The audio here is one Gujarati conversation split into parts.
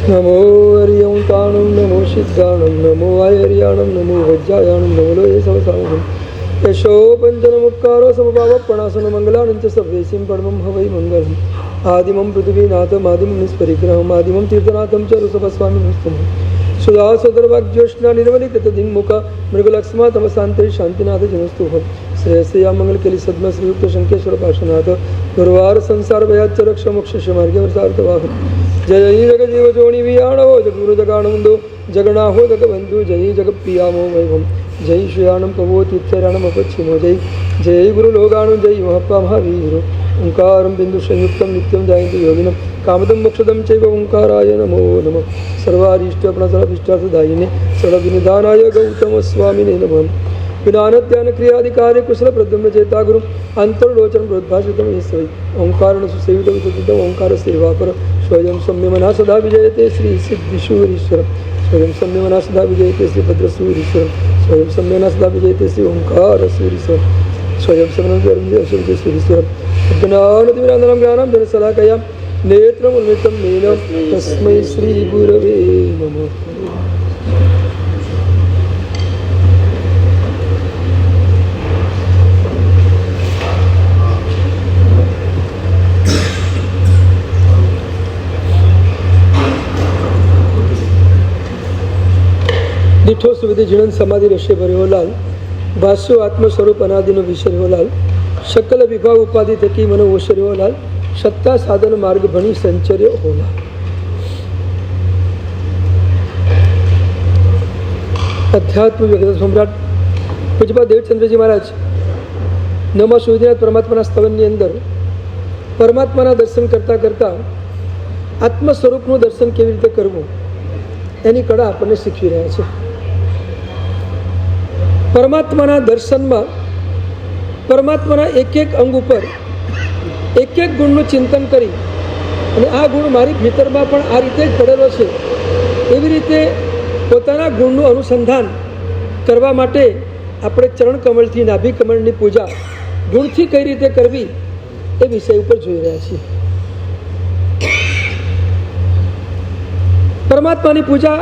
નમો હરિયંતાણમ નમો સિદ્ધાણમ નમો આયર્યાણમ નમો વજ્જાયાણમ નમો લોય સવસાણમ યશો પંચનમુપકારો સમભાવપણાસન મંગલાનંચ સર્વેસિમ પરમં હવૈ મંગલમ આદિમં પૃથ્વીનાથમ આદિમં નિષ્પરિગ્રહમ આદિમં તીર્થનાથમ ચ ઋષભસ્વામી નમસ્તમ સુધાસોદરવાગ્યોષ્ણા નિર્મલિકતદિન્મુખ મૃગલક્ષ્મા તમશાંતિ શાંતિનાથ જનસ્તુભ શ્રેયસયા મંગલકેલી સદ્મ શ્રીયુક્ત શંકેશ્વર પાર્શ્વનાથ ગુરુવાર સંસાર ભયાચ રક્ષ મોક્ષ માર્ગે વર્ષાર્થવાહ જય જગજીવ જોણી વિયાણો જગગુરુ જગાણંદો જગણાહો જગબંધુ જય જગપ્રિયામો વૈભમ જય શ્રીયાણમ પવો તીર્થરાણમ અપચ્છિમો જય ગુરુ લોગાણુ જય મહાપ્પા મહાવીરો ઓંકારમ બિંદુ સંયુક્તમ નિત્યમ જાયંતિ યોગિનમ કામદમ મોક્ષદમ ચૈવ ઓંકારાય નમો નમઃ સર્વારીષ્ટ આપણા સર્વિષ્ટાર્થદાયિને સર્વવિનિધાનાય ગૌતમ સ્વામિને નમઃ જ્ઞાનધ્યાન ક્રિયાધિકાર્ય કુશલ પ્રદ્યુમ્ન ચેતા ગુરુ અંતર્લોચન પ્રોદ્ભાષિતમ ઈશ્વરી ઓંકારણ સુસેવિત વિદિતમ ઓંકાર સેવા પર સ્વયં સંયમના સદા વિજયતે શ્રી સિદ્ધિશૂરીશ્વર સ્વયં સંયમના સદા વિજયતે શ્રી ભદ્રસૂરીશ્વર સ્વયં સંયમના સદા વિજયતે શ્રી ઓંકાર સૂરીશ્વર સ્વયં સૂરીશ્વર જ્ઞાનતિમિરાંધનમ જ્ઞાનમ જન સદાકયા નેત્રમુન્મિતમ મેન તસ્મૈ શ્રી ગુરવે નમઃ. દીઠો સુવિધિ જીણન સમાધિ રશે ભર્યો લાલ ભાષ્યો આત્મ સ્વરૂપ અનાદિનો વિસર્યો લાલ શકલ વિભાગ ઉપાધિ થકી મને ઓસર્યો લાલ સત્તા સાધન માર્ગ ભણી સંચર્યો હોલા. અધ્યાત્મ જગત સમ્રાટ પૂજ્યપાદ દેવચંદ્રજી મહારાજ નવમા સુવિધિનાથ પરમાત્માના સ્તવનની અંદર પરમાત્માના દર્શન કરતાં કરતાં આત્મ સ્વરૂપનું દર્શન કેવી રીતે કરવું એની કળા આપણને શીખવી રહ્યા છે. પરમાત્માના દર્શનમાં પરમાત્માના એક એક અંગ ઉપર એક એક ગુણનું ચિંતન કરી અને આ ગુણ મારી ભીતરમાં પણ આ રીતે જ પડેલો છે એવી રીતે પોતાના ગુણનું અનુસંધાન કરવા માટે આપણે ચરણ કમળથી નાભી કમળની પૂજા ગુણથી કઈ રીતે કરવી એ વિષય ઉપર જોઈ રહ્યા છીએ. પરમાત્માની પૂજા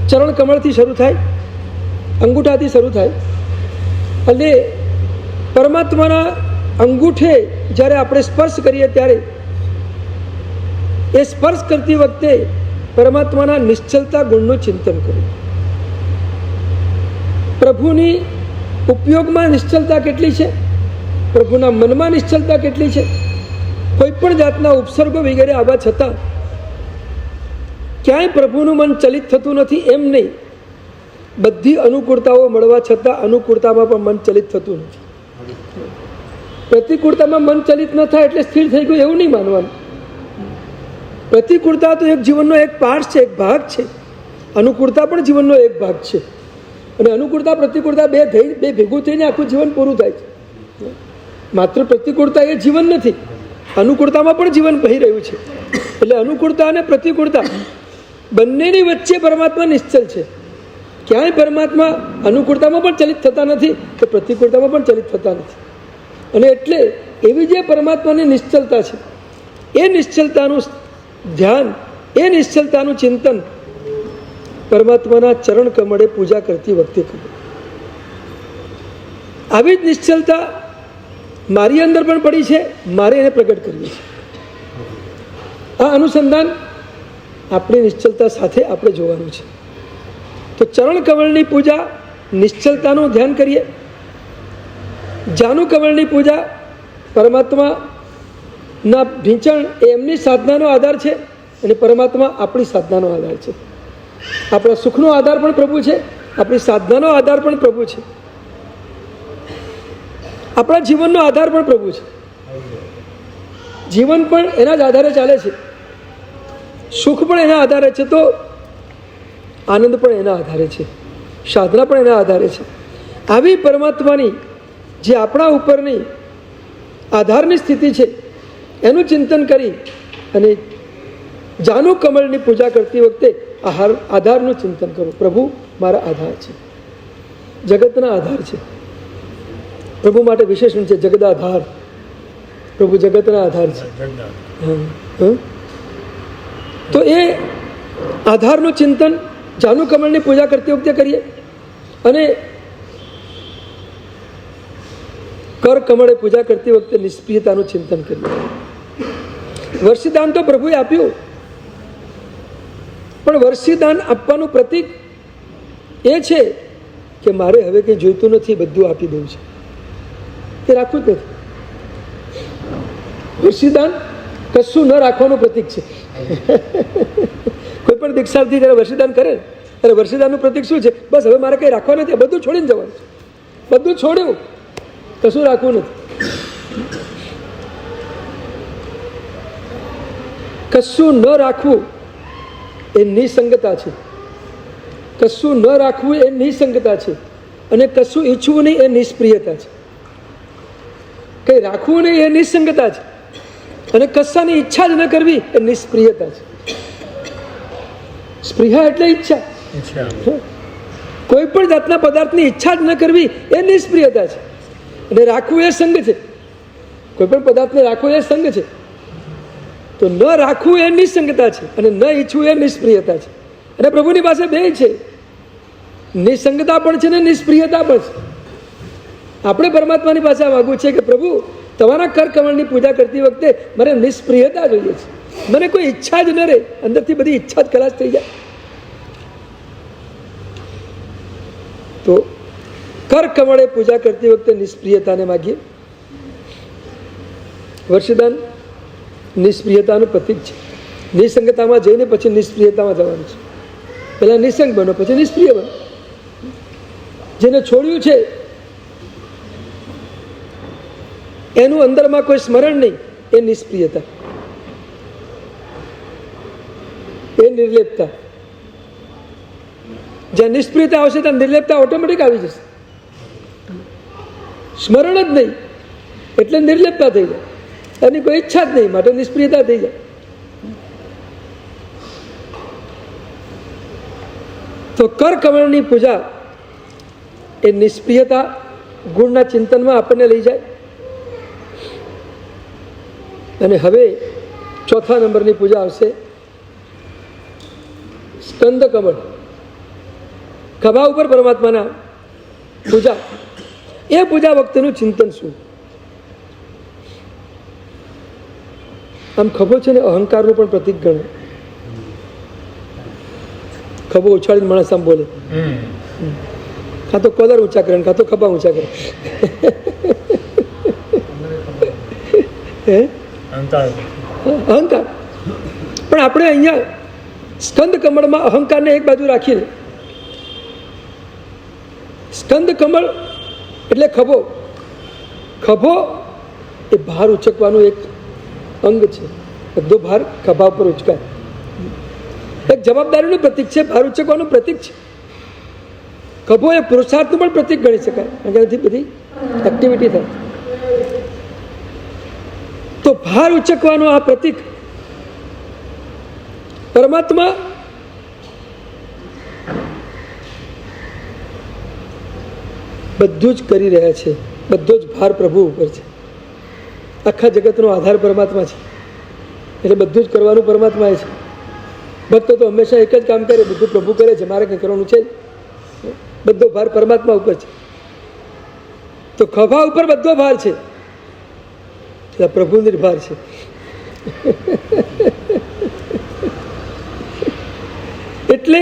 ચરણ કમળથી શરૂ થાય, અંગૂઠાથી શરૂ થાય અને પરમાત્માના અંગૂઠે જ્યારે આપણે સ્પર્શ કરીએ ત્યારે એ સ્પર્શ કરતી વખતે પરમાત્માના નિશ્ચલતા ગુણનું ચિંતન કરવું. પ્રભુની ઉપયોગમાં નિશ્ચલતા કેટલી છે, પ્રભુના મનમાં નિશ્ચલતા કેટલી છે. કોઈ પણ જાતના ઉપસર્ગો વગેરે આવવા છતાં ક્યાંય પ્રભુનું મન ચલિત થતું નથી એમ નહીં, બધી અનુકૂળતાઓ મળવા છતાં અનુકૂળતામાં પણ મન ચલિત થતું નથી. પ્રતિકૂળતામાં મન ચલિત ન થાય એટલે સ્થિર થઈ ગયું એવું નહીં માનવાનું. પ્રતિકૂળતા તો એક જીવનનો એક પાર્ટ છે, એક ભાગ છે. અનુકૂળતા પણ જીવનનો એક ભાગ છે અને અનુકૂળતા પ્રતિકૂળતા બે ભેગું થઈને આખું જીવન પૂરું થાય છે. માત્ર પ્રતિકૂળતા એ જીવન નથી, અનુકૂળતામાં પણ જીવન વહી રહ્યું છે. એટલે અનુકૂળતા અને પ્રતિકૂળતા બંનેની વચ્ચે પરમાત્મા નિશ્ચલ છે. ક્યાંય પરમાત્મા અનુકૂળતામાં પણ ચલિત થતા નથી તો પ્રતિકૂળતામાં પણ ચલિત થતા નથી. અને એટલે એવી જે પરમાત્માની નિશ્ચલતા છે એ નિશ્ચલતાનું ધ્યાન, એ નિશ્ચલતાનું ચિંતન પરમાત્માના ચરણ કમળે પૂજા કરતી વખતે કરવું. આવી જ નિશ્ચલતા મારી અંદર પણ પડી છે, મારે એને પ્રગટ કરવી છે. આ અનુસંધાન આપણી નિશ્ચલતા સાથે આપણે જોવાનું છે. તો ચરણ કમળની પૂજા નિશ્ચલતાનું ધ્યાન કરીએ. જાનુ કમળની પૂજા પરમાત્માના ઢીંચણ એ એમની સાધનાનો આધાર છે અને પરમાત્મા આપણી સાધનાનો આધાર છે. આપણા સુખનો આધાર પણ પ્રભુ છે, આપણી સાધનાનો આધાર પણ પ્રભુ છે, આપણા જીવનનો આધાર પણ પ્રભુ છે. જીવન પણ એના જ આધારે ચાલે છે, સુખ પણ એના આધારે છે, તો આનંદ પણ એના આધારે છે, સાધના પણ એના આધારે છે. આવી પરમાત્માની જે આપણા ઉપરની આધારની સ્થિતિ છે એનું ચિંતન કરી અને જાનુ કમળની પૂજા કરતી વખતે આધારનું ચિંતન કરો. પ્રભુ મારા આધાર છે, જગતના આધાર છે. પ્રભુ માટે વિશેષણ છે જગદાધાર. પ્રભુ જગતના આધાર છે. તો એ આધારનું ચિંતન જાનુ કમળની પૂજા કરતી વખતે કરીએ અને કર કમળે પૂજા કરતી વખતે નિષ્પ્રિયતાનું ચિંતન કરીએ. વર્ષીદાન તો પ્રભુએ આપ્યું, પણ વર્ષીદાન આપવાનું પ્રતીક એ છે કે મારે હવે કંઈ જોઈતું નથી, બધું આપી દઉં છે, એ રાખવું જ નથી. વર્ષીદાન કશું ન રાખવાનું પ્રતીક છે. કોઈ પણ દીક્ષાર્થી જ્યારે વર્ષીદાન કરે ત્યારે વર્ષીદાનનું પ્રતીક શું છે? બસ હવે મારે કંઈ રાખવા નથી, બધું છોડીને જવાનું છે. બધું છોડ્યું, કશું રાખવું નથી. કશું ન રાખવું એ નિસંગતા છે. કશું ન રાખવું એ નિસંગતા છે, અને કશું ઈચ્છવું નહીં એ નિષ્પ્રિયતા છે. કંઈ રાખવું નહીં એ નિસંગતા છે, અને કશાની ઈચ્છા જ ન કરવી એ નિષ્પ્રિયતા છે. સ્પ્રિયા એટલે ઈચ્છા. કોઈ પણ જાતના પદાર્થની ઈચ્છા જ ન કરવી એ નિષ્પ્રિયતા છે, અને રાખવું એ સંગ છે. કોઈ પણ પદાર્થને રાખવો એ સંગ છે, તો ન રાખવું એ નિસંગતા છે, અને ન ઈચ્છવું એ નિષ્પ્રિયતા છે. અને પ્રભુની પાસે બે છે, નિસંગતા પણ છે ને નિષ્પ્રિયતા પણ છે. આપણે પરમાત્માની પાસે માગવું છે કે પ્રભુ તમારા કર કમળની પૂજા કરતી વખતે મને નિષ્પ્રિયતા જોઈએ છે, મને કોઈ ઈચ્છા જ ન રહે, અંદરથી બધી ઈચ્છા જ ખલાસ થઈ જાય. તો કર કમળે પૂજા કરતી વખતે નિષ્પ્રિયતાને માગીએ. વર્ષદાન નિષ્પ્રિયતાનું પ્રતીક છે. નિસંગતામાં જઈને પછી નિષ્પ્રિયતામાં જવાનું છે. પહેલા નિસંગ બનો, પછી નિષ્પ્રિય બનો. જેને છોડ્યું છે એનું અંદરમાં કોઈ સ્મરણ નહીં, એ નિષ્પ્રિયતા, એ નિર્લેપતા. જ્યાં નિષ્પ્રિયતા આવશે ત્યાં નિર્લેપતા ઓટોમેટિક આવી જશે. સ્મરણ જ નહીં એટલે નિર્લેપતા થઈ જાય, એની કોઈ ઈચ્છા જ નહીં માટે નિષ્પ્રિયતા થઈ જાય. તો કર કમળની પૂજા એ નિષ્પ્રિયતા ગુણના ચિંતનમાં આપણને લઈ જાય. અને હવે ચોથા નંબરની પૂજા આવશે સ્કંદ કમળ. ખભા ઉપર પરમાત્માના પૂજા. એ પૂજા વખતેનું ચિંતન શું? આમ ખભો છે ને અહંકારનું પણ પ્રતીક ગણે. ખભો ઉછાળીને માણસ આમ બોલે, કાં તો કોલર ઊંચા કરે, કાં તો ખભા ઊંચા કરે. અહંકાર. પણ આપણે અહીંયા સ્કંદ કમળમાં અહંકારને એક બાજુ રાખીને, સ્કંદ કમળ એટલે ખભો. ખભો એ ભાર ઉચકવાનું એક અંગ છે. બધો ભાર ખભા ઉપર ઉચકાય. એક જવાબદારીનું પ્રતીક છે, ભાર ઉચકવાનું પ્રતીક છે. ખભો એ પુરુષાર્થનું પણ પ્રતીક ગણી શકાય, કારણ કે એનાથી બધી એક્ટિવિટી થાય. તો ભાર ઉચકવાનું આ પ્રતીક પરમાત્મા બધું જ કરી રહ્યા છે. બધો જ ભાર પ્રભુ ઉપર છે. આખા જગતનો આધાર પરમાત્મા છે, એટલે બધું જ કરવાનું પરમાત્મા છે. ભક્તો તો હંમેશા એક જ કામ કરે, બધું પ્રભુ કરે છે, મારે કંઈ કરવાનું છે. બધો ભાર પરમાત્મા ઉપર છે. તો ખભા ઉપર બધો ભાર છે, એટલે પ્રભુ નિર્ભાર છે. એટલે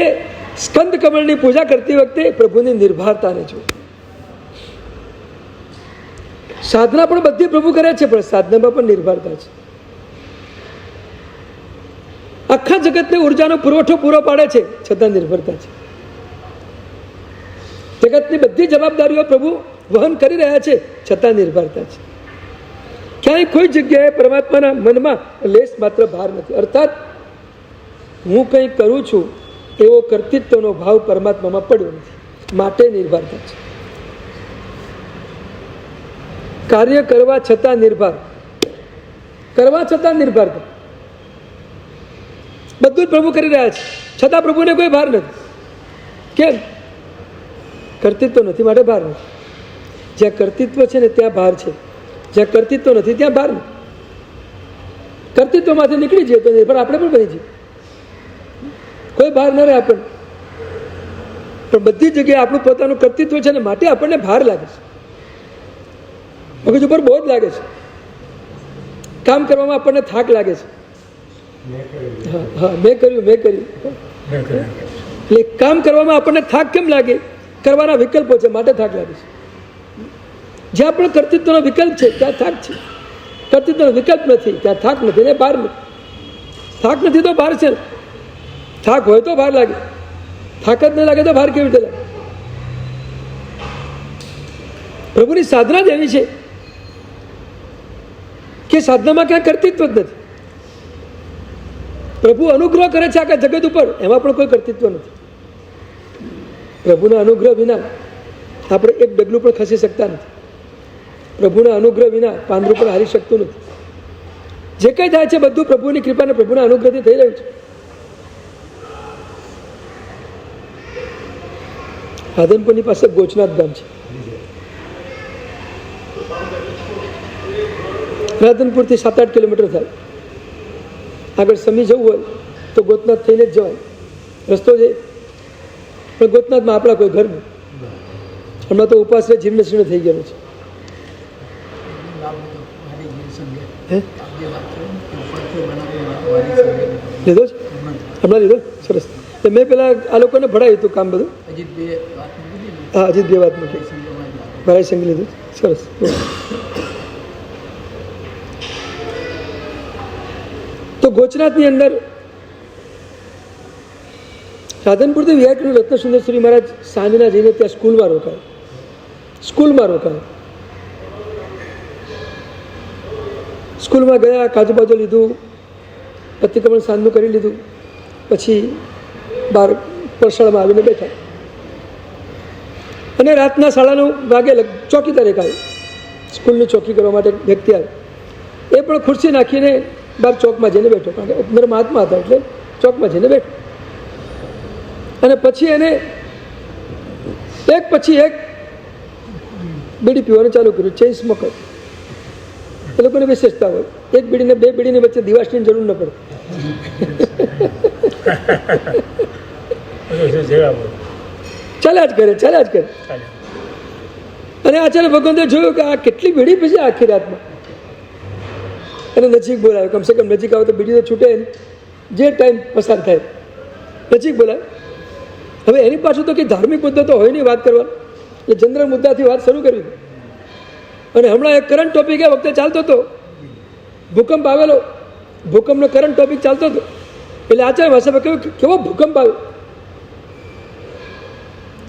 સ્કંદ કમળની પૂજા કરતી વખતે પ્રભુની નિર્ભારતાને જો. સાધના પણ બધી પ્રભુ કરે છે, પણ સાધનામાં પણ નિર્ભરતા છે. આખા જગતને ઉર્જાનો પુરવઠો પૂરો પાડે છે, છતાં નિર્ભરતા છે. જગતની બધી જવાબદારીઓ પ્રભુ વહન કરી રહ્યા છે, છતાં નિર્ભરતા છે. ક્યાંય કોઈ જગ્યાએ પરમાત્માના મનમાં લેશ માત્ર ભાર નથી. અર્થાત હું કંઈ કરું છું એવો કર્તૃત્વનો ભાવ પરમાત્મામાં પડ્યો નથી, માટે નિર્ભરતા છે. કાર્ય કરવા છતાં નિર્ભર, કરવા છતાં નિર્ભરતા. બધું જ પ્રભુ કરી રહ્યા છે, છતાં પ્રભુને કોઈ ભાર નથી. કેમ? કર્તૃત્વ નથી માટે ભાર નથી. જ્યાં કર્તૃત્વ છે ને ત્યાં ભાર છે, જ્યાં કર્તૃત્વ નથી ત્યાં ભાર નથી. કર્તૃત્વમાંથી નીકળી જઈએ તો નિર્ભર આપણે પણ બની જઈએ. કોઈ ભાર ન રહે આપણને. પણ બધી જગ્યાએ આપણું પોતાનું કર્તૃત્વ છે ને માટે આપણને ભાર લાગે છે, મગજ ઉપર બોજ લાગે છે, કામ કરવામાં આપણને થાક લાગે છે. હા, મેં કર્યું એટલે કામ કરવામાં આપણને થાક કેમ લાગે? કરવાના વિકલ્પો છે માટે થાક લાગે છે. જ્યાં પણ કર્તૃત્વનો વિકલ્પ છે ત્યાં થાક છે, કર્તૃત્વનો વિકલ્પ નથી ત્યાં થાક નથી ને ભાર નથી. થાક નથી તો ભાર છે, થાક હોય તો ભાર લાગે, થાક જ ન લાગે તો ભાર કેવી રીતે લાગે? પ્રભુની સાધના જ એવી છે કે સાધનામાં ક્યાં કર્તૃત્વ જ નથી. પ્રભુ અનુગ્રહ કરે છે આખા જગત ઉપર, એમાં પણ કોઈ કર્તૃત્વ નથી. પ્રભુના અનુગ્રહ વિના આપણે એક ડગલું પણ ખસી શકતા નથી. પ્રભુના અનુગ્રહ વિના પાંદડું પણ હારી શકતું નથી. જે કંઈ થાય છે બધું પ્રભુની કૃપા અને પ્રભુના અનુગ્રહથી થઈ રહ્યું છે. રાધનપુરની પાસે ગોચનાથ ગામ છે. રાધનપુરથી 7-8 કિલોમીટર થાય. આગળ સમી જવું હોય તો ગોચનાથ થઈને જ જવાય, રસ્તો છે. પણ ગોચનાથમાં આપણા કોઈ ઘર નહીં. હમણાં તો ઉપાસરે જીર્ણ શીર્ણ થઈ ગયેલું છે. લીધો છે હમણાં લીધો? સરસ. તો મેં પેલા આ લોકોને ભણાવ્યું હતું કામ બધું. હા, અજીત 2 વાત મૂકી, ભરાઈ સંઘ લીધું. સરસ. તો ગોચનાથની અંદર રાધનપુરથી વિહાર રત્નસુંદર શ્રી મહારાજ સાંજના જઈને ત્યાં સ્કૂલમાં રોકાય. સ્કૂલમાં ગયા, કાજુબાજુ લીધું, પ્રતિક્રમણ સાંજનું કરી લીધું, પછી બહાર પરસાળમાં આવીને બેઠા. અને રાતના 9:30 વાગે ચોકીદાર એક આવ્યો, સ્કૂલની ચોકી કરવા માટે વ્યક્તિ આવ્યો. એ પણ ખુરશી નાખીને બહાર ચોકમાં જઈને બેઠો, કારણ કે અંદર મહાત્મા હતા એટલે ચોકમાં જઈને બેઠો. અને પછી એને એક પછી એક બીડી પીવાનું ચાલુ કર્યું. ચેઇન સ્મોકર એ લોકોની વિશેષતા હોય, એક બીડીને 2 બીડીની વચ્ચે દિવાસની જરૂર ન પડે. ચાલ્યા જ કરે. અને અચાનક ભગવંતે જોયું કે આ કેટલી બીડી પીશે આખી રાતમાં. અને નજીક બોલાવ્યો, કમસે કમ નજીક આવે તો બીડી તો છૂટે, જે ટાઈમ પસાર થાય નજીક બોલાવ્યો. હવે એની પાછું તો કંઈ ધાર્મિક મુદ્દો તો હોય નહીં વાત કરવાનો, એટલે જનરલ મુદ્દાથી વાત શરૂ કરવી. અને હમણાં એક કરંટ ટોપિક એ વખતે ચાલતો હતો, ભૂકંપ આવેલો, ભૂકંપનો કરંટ ટોપિક ચાલતો હતો. એટલે આચાર્ય ભાષામાં કહ્યું કેવો ભૂકંપ આવ્યો,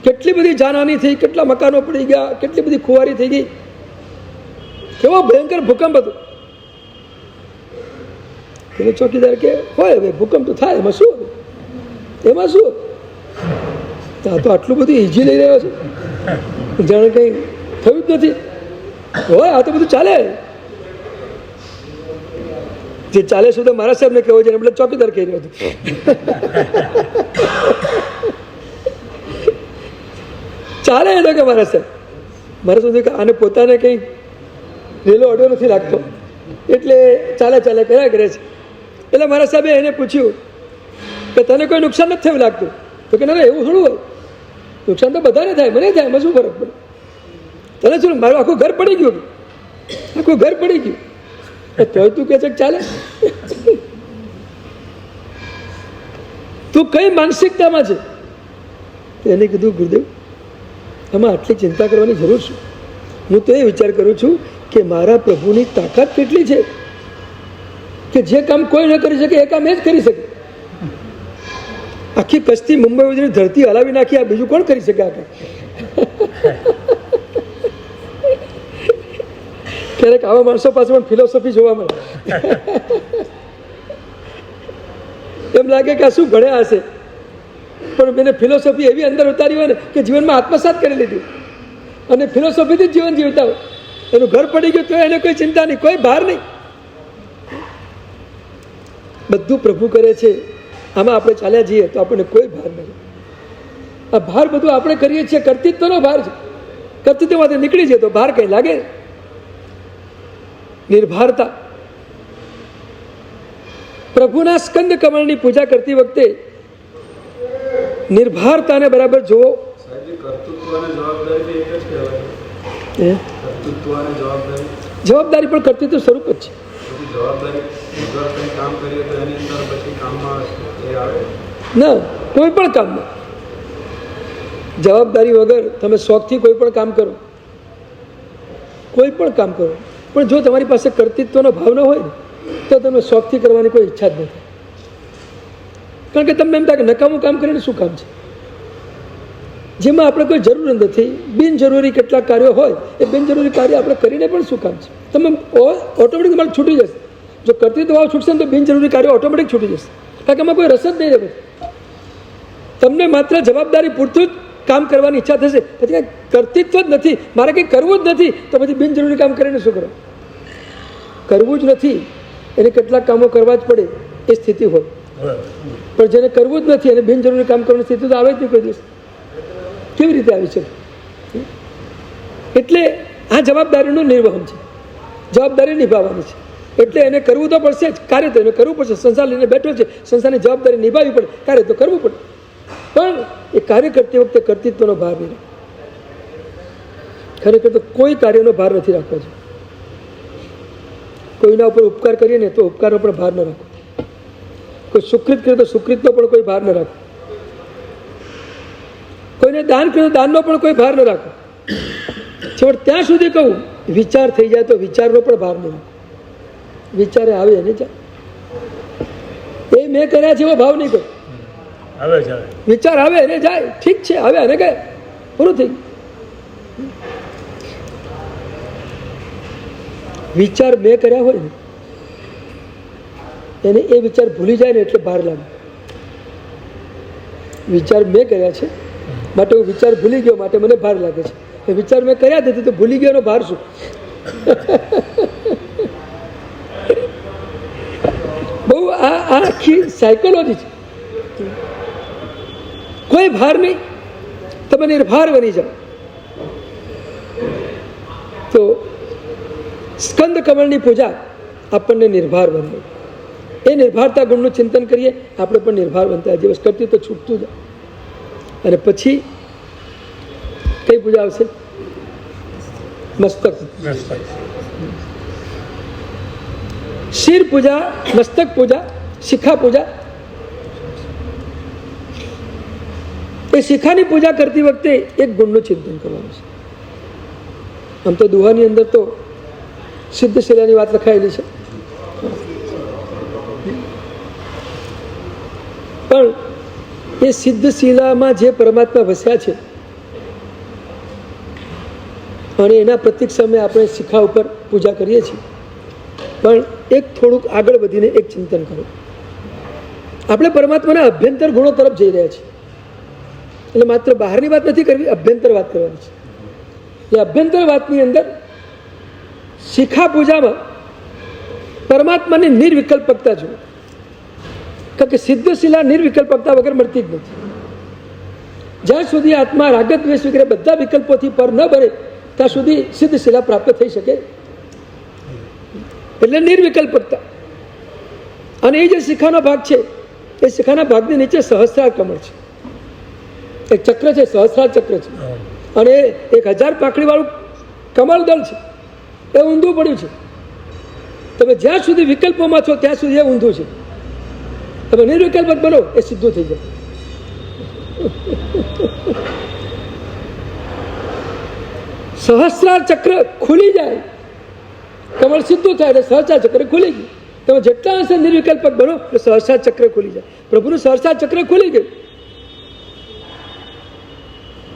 કેટલી બધી જાનહાની થઈ, કેટલા મકાનો પડી ગયા, કેટલી બધી ખુવારી થઈ ગઈ, કેવો ભયંકર ભૂકંપ હતો. એટલે ચોકીદાર કે હોય હવે ભૂકંપ તો થાય, એમાં શું? આ તો આટલું બધું ઇઝી લઈ રહ્યો છે, જાણે કંઈ થયું જ નથી. હોય આ તો બધું ચાલે. જે ચાલે શું તો મારા સાહેબને કહેવું છે, એટલે ચોકીદાર કહી રહ્યો હતો. ચાલે એ તો કે મારા સુધી કે આને પોતાને કંઈ રેલો અડ્યો નથી લાગતો, એટલે ચાલે કર્યા કરે છે. એટલે મારા સાહેબે એને પૂછ્યું કે તને કોઈ નુકસાન નથી થયું લાગતું? તો કે ના એવું થોડું હોય, નુકસાન તો બધાને થાય, મને થાય, એમાં શું ફરક પડે? તને શું, મારું આખું ઘર પડી ગયું. તોય તું કહે છે ચાલે? તું કઈ માનસિકતામાં છે? એને કીધું ગુરુદેવ આમાં આટલી ચિંતા કરવાની જરૂર છે. હું તો એ વિચાર કરું છું કે મારા પ્રભુની તાકાત કેટલી છે કે જે કામ કોઈ ન કરી શકે એ કામ એ જ કરી શકે. આખી કચ્છથી મુંબઈ સુધીની ધરતી હલાવી નાખી, આ બીજું કોણ કરી શકે? આ કામ ક્યારેક આવા માણસો પાસે પણ ફિલોસોફી જોવા મળે. એમ લાગે કે આ શું ભણ્યા હશે, પણ એને ફિલોસોફી એવી અંદર ઉતારી હોય ને કે જીવનમાં આત્મસાત કરી લીધી, અને ફિલોસોફીથી જ જીવન જીવતા હોય. એનું ઘર પડી ગયું તો એને કોઈ ચિંતા નહીં, કોઈ ભાર નહીં. બધું પ્રભુ કરે છે, આમાં આપણે ચાલ્યા જઈએ તો આપણને કોઈ ભાર નહીં. આ ભાર બધું આપણે કરીએ છીએ, કર્તૃત્વનો ભાર છે. કર્તૃત્વમાંથી નીકળી જઈએ તો ભાર કંઈ લાગે. નિર્ભારતા. પ્રભુના સ્કંદ કમળની પૂજા કરતી વખતે નિર્ભારતાને બરાબર જુઓ. જવાબદારી પણ કર્તૃત્વ સ્વરૂપ જ છે ના. કોઈ પણ કામમાં જવાબદારી વગર તમે શોખથી કોઈ પણ કામ કરો, કોઈ પણ કામ કરો, પણ જો તમારી પાસે કર્તૃત્વનો ભાવ ન હોય ને તો તમે શોખથી કરવાની કોઈ ઈચ્છા જ નથી. કારણ કે તમને એમ થાય કે નકામું કામ કરીને શું કામ છે, જેમાં આપણે કોઈ જરૂર નથી. બિનજરૂરી કેટલાક કાર્યો હોય એ બિનજરૂરી કાર્ય આપણે કરીને પણ શું કામ છે. તમે ઓટોમેટિક તમારે છૂટી જશે. જો કર્તૃત્વ ભાવ છૂટશે ને તો બિનજરૂરી કાર્યો ઓટોમેટિક છૂટી જશે. કારણ કે એમાં કોઈ રસ જ નહીં રહે. તમને માત્ર જવાબદારી પૂરતું જ કામ કરવાની ઈચ્છા થશે. પછી કંઈ કર્તૃત્વ જ નથી, મારે કંઈ કરવું જ નથી, તો પછી બિનજરૂરી કામ કરીને શું કરો? કરવું જ નથી એને કેટલાક કામો કરવા જ પડે એ સ્થિતિ હોય. પણ જેને કરવું જ નથી અને બિનજરૂરી કામ કરવાની સ્થિતિ તો આવે જ નહીં કોઈ દિવસ. કેવી રીતે આવી છે? એટલે આ જવાબદારીનું નિર્વહન છે, જવાબદારી નિભાવવાની છે. એટલે એને કરવું તો પડશે જ, કાર્ય તો એને કરવું પડશે. સંસાર લઈને બેઠો છે, સંસારની જવાબદારી નિભાવવી પડે, કાર્ય તો કરવું પડે. પણ એ કાર્ય કરતી વખતે કર્તૃત્વનો ભાર નહીં રાખવો. ખરેખર તો કોઈ કાર્યનો ભાર નથી રાખવો છે. કોઈના ઉપર ઉપકાર કરીએ ને તો ઉપકારનો પણ ભાર ન રાખો. કોઈ સુકૃત કરે તો સુકૃતનો પણ કોઈ ભાર ન રાખો. કોઈને દાન કરે તો દાનનો પણ કોઈ ભાર ન રાખો. છેવટ ત્યાં સુધી કહું, વિચાર થઈ જાય તો વિચારનો પણ ભાર નહીં રાખો. વિચારે આવે એને જાય, એ મેં કર્યા છે એવો ભાવ નહીં કરો. વિચાર આવે એને જાય, ઠીક છે, આવે અને ગયા, પૂરું થઈ ગયું. વિચાર મેં કર્યા હોય ને એને એ વિચાર ભૂલી જાય ને એટલે ભાર લાગે. વિચાર મેં કર્યા છે માટે હું વિચાર ભૂલી ગયો માટે મને ભાર લાગે છે. એ વિચાર મેં કર્યા નથી તો ભૂલી ગયો ભાર શું? બહુ આ આખી સાયકોલોજી છે. કોઈ ભાર નહીં, તમે નિર્ભાર બની જાઓ. તો સ્કંદ કમળની પૂજા આપણને નિર્ભાર બનાવે. એ નિર્ભારતા ગુણનું ચિંતન કરીએ, આપણે પણ નિર્ભાર બનતા દિવસ કરતી તો છૂટતું જાય. અને પછી કઈ પૂજા આવશે? મસ્તક. શિર પૂજા, મસ્તક પૂજા, શિખા પૂજા. એ શિખાની પૂજા કરતી વખતે એક ગુણનું ચિંતન કરવાનું છે. આમ તો દુહાની અંદર તો સિદ્ધશિલાની વાત લખાયેલી છે, પણ એ સિદ્ધશિલામાં જે પરમાત્મા વસ્યા છે અને એના પ્રતિક સમયે આપણે શિખા ઉપર પૂજા કરીએ છીએ. પણ એક થોડુંક આગળ વધીને એક ચિંતન કરો. આપણે પરમાત્માના અભ્યંતર ગુણો તરફ જઈ રહ્યા છીએ. એટલે માત્ર બહારની વાત નથી કરવી, અભ્યંતર વાત કરવાની છે. એ અભ્યંતર વાતની અંદર શિખા પૂજામાં પરમાત્માની નિર્વિકલ્પકતા જુઓ. કારણ કે સિદ્ધશિલા નિર્વિકલ્પકતા વગર મળતી જ નથી. જ્યાં સુધી આત્મા રાગ દ્વેષ વગેરે બધા વિકલ્પોથી પર ન બને ત્યાં સુધી સિદ્ધશિલા પ્રાપ્ત થઈ શકે. એટલે નિર્વિકલ્પકતા. અને એ જે શિખાનો ભાગ છે એ શિખાના ભાગની નીચે સહસ્રાર કમળ છે, એક ચક્ર છે, સહસ્રાર ચક્ર છે. અને 1000 પાંખડી વાળું કમળદળ છે. એ ઊંધું પડ્યું છે. તમે જ્યાં સુધી વિકલ્પોમાં છો ત્યાં સુધી એ ઊંધું છે. તમે નિર્વિકલ્પક બનો એ સીધું થઈ જાય. સહસ્રાર ચક્ર ખુલી જાય, કમળ સીધું થાય એટલે સહસ્રાર ચક્ર ખુલી ગયું. તમે જેટલા અંશે નિર્વિકલ્પક બનો એટલે સહસ્રાર ચક્ર ખુલી જાય. પ્રભુનું સહસ્રાર ચક્ર ખુલી ગયું.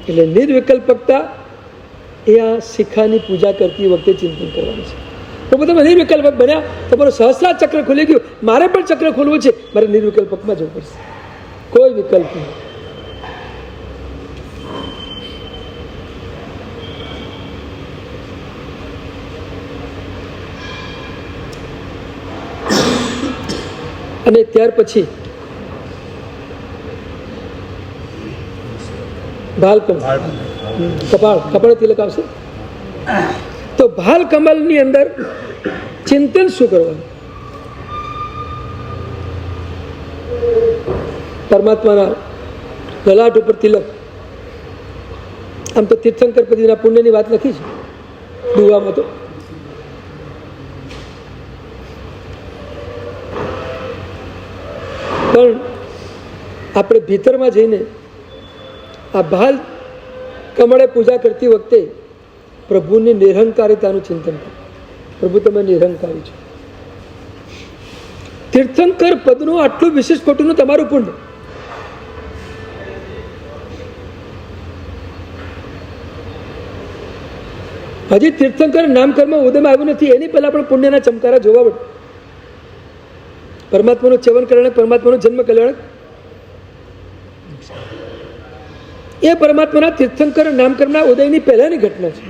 એટલે નિર્વિકલ્પકતા એ આ શિખાની પૂજા કરતી વખતે ચિંતન કરવાનું છે. પ્રભુ તમે નિર્વિકલ્પક બન્યા, તમારું સહસ્રાર ચક્ર ખુલી ગયું. મારે પણ ચક્ર ખોલવું છે, મારે નિર્વિકલ્પકમાં જવું પડશે. કોઈ વિકલ્પ નહીં. અને ત્યાર પછી ભાલ કમળ, કપાળ તિલક આવશે. તો ભાલ કમલની અંદર ચિંતન શું કરવાનું? પરમાત્માના લલાટ ઉપર તિલક. આમ તો તીર્થંકર પદવીના પુણ્યની વાત લખી છે દુવામાં તો. પણ આપણે ભીતરમાં જઈને આ ભાલ કમળે પૂજા કરતી વખતે પ્રભુની નિરહંકારિતાનું ચિંતન કરો. પ્રભુ તમે નિરહંકારી છો. તીર્થંકર પદનું આટલું વિશેષ કોટીનું તમારું પુણ્ય. હજી તીર્થંકર નામકર્મ ઉદયમાં આવ્યું નથી એની પહેલા પણ પુણ્યના ચમકારા જોવા પડે. પરમાત્માનું ચવન કલ્યાણક, પરમાત્માનું જન્મ કલ્યાણક, એ પરમાત્માના તીર્થંકર નામકર્મના ઉદયની પહેલાની ઘટના છે.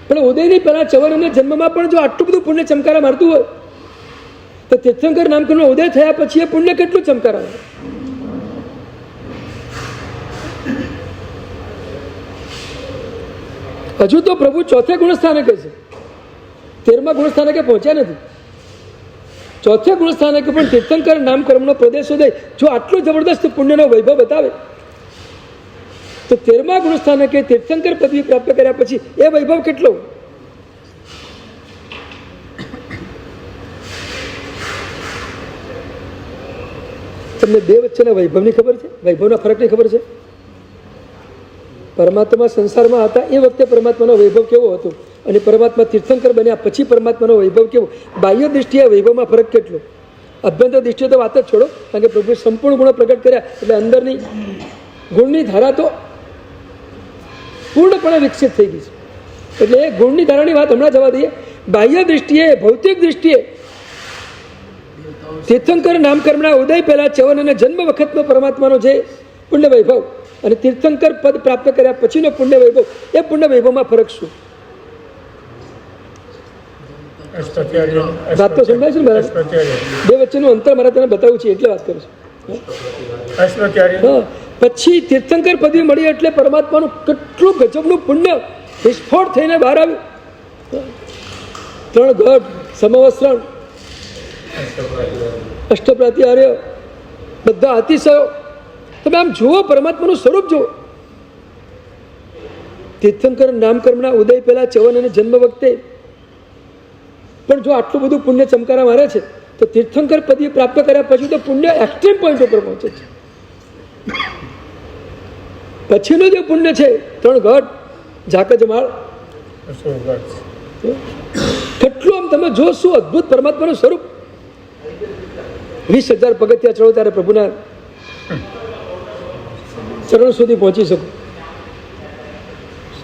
પણ ઉદયની પહેલા ચવન અને જન્મમાં પણ જો આટલું બધું પુણ્ય ચમકારા મારતું હોય તો તીર્થંકર નામકર્મનો ઉદય થયા પછી એ પુણ્ય કેટલું ચમકારા મારે. હજુ તો પ્રભુ ચોથે ગુણસ્થાનકે છે, 13મા ગુણસ્થાનકે પહોંચ્યા નથી. ચોથે ગુણસ્થાનકે પણ તીર્થંકર નામકર્મનો પ્રદેશોદય જો આટલું જબરદસ્ત પુણ્યનો વૈભવ બતાવે તો 13મા ગુણસ્થાનકે તીર્થંકર પદવી પ્રાપ્ત કર્યા પછી એ વૈભવ કેટલો. તમને બે વચ્ચેના વૈભવની ખબર છે? વૈભવના ફરકની ખબર છે? પરમાત્મા સંસારમાં હતા એ વખતે પરમાત્માનો વૈભવ કેવો હતો અને પરમાત્મા તીર્થંકર બન્યા પછી પરમાત્માનો વૈભવ કેવો. બાહ્ય દૃષ્ટિએ વૈભવમાં ફરક કેટલો. અભ્યંતર દૃષ્ટિએ તો વાત જ છોડો, કારણ કે પ્રભુએ સંપૂર્ણ ગુણો પ્રગટ કર્યા એટલે અંદરની ગુણની ધારા તો પૂર્ણપણે વિકસિત થઈ ગઈ છે. એટલે એ ગુણની ધારાની વાત હમણાં જવા દઈએ. બાહ્ય દૃષ્ટિએ, ભૌતિક દૃષ્ટિએ તીર્થંકર નામકર્મના ઉદય પહેલા ચવન અને જન્મ વખતનો પરમાત્માનો જે પુણ્ય વૈભવ અને તીર્થંકર પદ પ્રાપ્ત કર્યા પછીનો પુણ્ય વૈભવ, એ પુણ્ય વૈભવમાં ફરક શું? વાત તો સમજાય છે ને બરાબર? બે વચ્ચેનું અંતર મારે તને બતાવું છે એટલે વાત કરું છું. હા, પછી તીર્થંકર પદવી મળી એટલે પરમાત્માનું કેટલું ગજબનું પુણ્ય વિસ્ફોટ થઈને બહાર આવ્યું. 3 ઘટ, સમવસ્ત્રણ, અષ્ટપ્રાત્યાર્ય, બધા અતિશયો. તમે આમ જુઓ, પરમાત્માનું સ્વરૂપ જુઓ. તીર્થંકર નામકર્મના ઉદય પહેલા ચવન અને જન્મ વખતે પણ જો આટલું બધું પુણ્ય ચમકારા મારે છે તો તીર્થંકર પદવી પ્રાપ્ત કર્યા પછી તો પુણ્ય એક્સ્ટ્રીમ પોઈન્ટ ઉપર પહોંચે છે. પછીનું જે પુણ્ય છે 3 ઘટ, ઝાકજમાળ, કેટલું આમ તમે જો શું અદભુત પરમાત્માનું સ્વરૂપ. 20,000 પગથિયા ચડો ત્યારે પ્રભુના ચરણ સુધી પહોંચી શકો.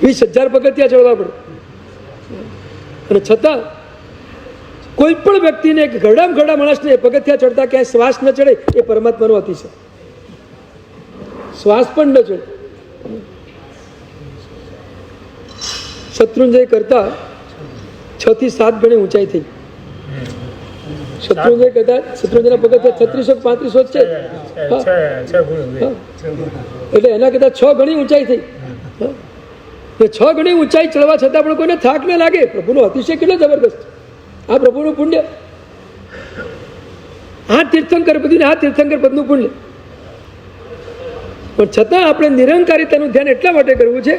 20,000 પગથિયા ચડવા પડે અને છતાં કોઈ પણ વ્યક્તિને ઘરડામ ઘરડા માણસને પગથિયા ચડતા ક્યાંય શ્વાસ ન ચડે એ પરમાત્માનો અતિશય. શ્વાસ પણ ન ચડે. શત્રુંજય કરતા 6 થી 7 ગણી ઊંચાઈ થઈ. શત્રુંજય કરતા શત્રુંજયના પગથિયા 3635 છે, એટલે એના કરતા 6 ગણી ઊંચાઈ થઈ. 6 ગણી ઊંચાઈ ચડવા છતાં પણ કોઈને થાક ન લાગે. પ્રભુનો અતિશય કેટલો જબરદસ્ત. આ પ્રભુનું પુણ્ય, આ તીર્થંકર પદનું, આ તીર્થંકર પદનું પુણ્ય. પણ છતાં આપણે નિરંકારિતાનું ધ્યાન એટલા માટે કરવું છે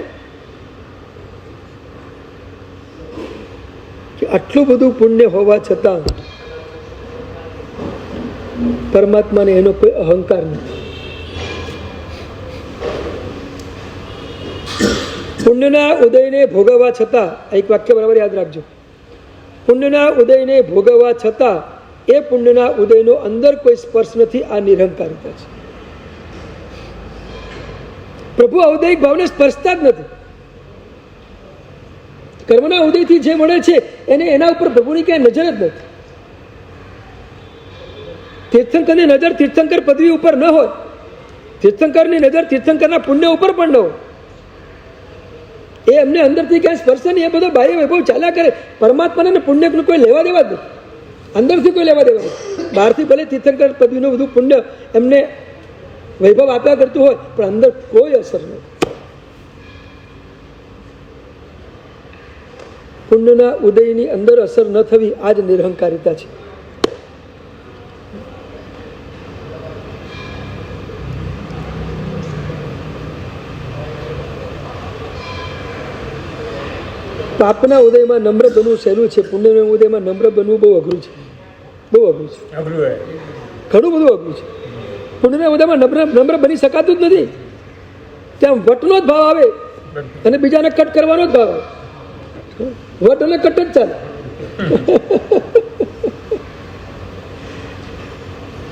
કે આટલું બધું પુણ્ય હોવા છતાં પરમાત્માને એનો કોઈ અહંકાર નથી. પુણ્યના ઉદયને ભોગવવા છતાં, એક વાક્ય બરાબર યાદ રાખજો, પુણ્યના ઉદયને ભોગવવા છતાં એ પુણ્યના ઉદયનો અંદર કોઈ સ્પર્શ નથી. આ નિરહંકારિતા છે. પ્રભુ ઔદયિક ભાવને સ્પર્શતા જ નથી. કર્મના ઉદયથી જે મળે છે એને એના ઉપર પ્રભુની ક્યાંય નજર જ નથી. તીર્થંકરની નજર તીર્થંકર પદવી ઉપર ન હોય, તીર્થંકરની નજર તીર્થંકરના પુણ્ય ઉપર પણ ન હોય. એ એમને અંદરથી ક્યાંય સ્પર્શે નહીં. એ બધો બાહ્ય વૈભવ ચાલ્યા કરે. પરમાત્માને પુણ્યનું કોઈ લેવા દેવા જ નથી. અંદરથી કોઈ લેવા દેવા નથી. બહારથી ભલે તીર્થંકર પદવીનું બધું પુણ્ય એમને વૈભવ આપ્યા કરતું હોય પણ અંદર કોઈ અસર નથી. પુણ્યના ઉદયની અંદર અસર ન થવી આ જ નિરહંકારિતા છે. પાપના ઉદયમાં નમ્ર બનવું સહેલું છે, પુણ્યના ઉદયમાં નમ્ર બનવું બહુ અઘરું છે. બહુ અઘરું છે, ઘણું બધું અઘરું છે. પુણ્યના ઉદયમાં નમ્ર બની શકાતું જ નથી. ત્યાં વટનો જ ભાવ આવે અને બીજાને કટ કરવાનો જ ભાવ આવે. વટ અને કટ જ ચાલે.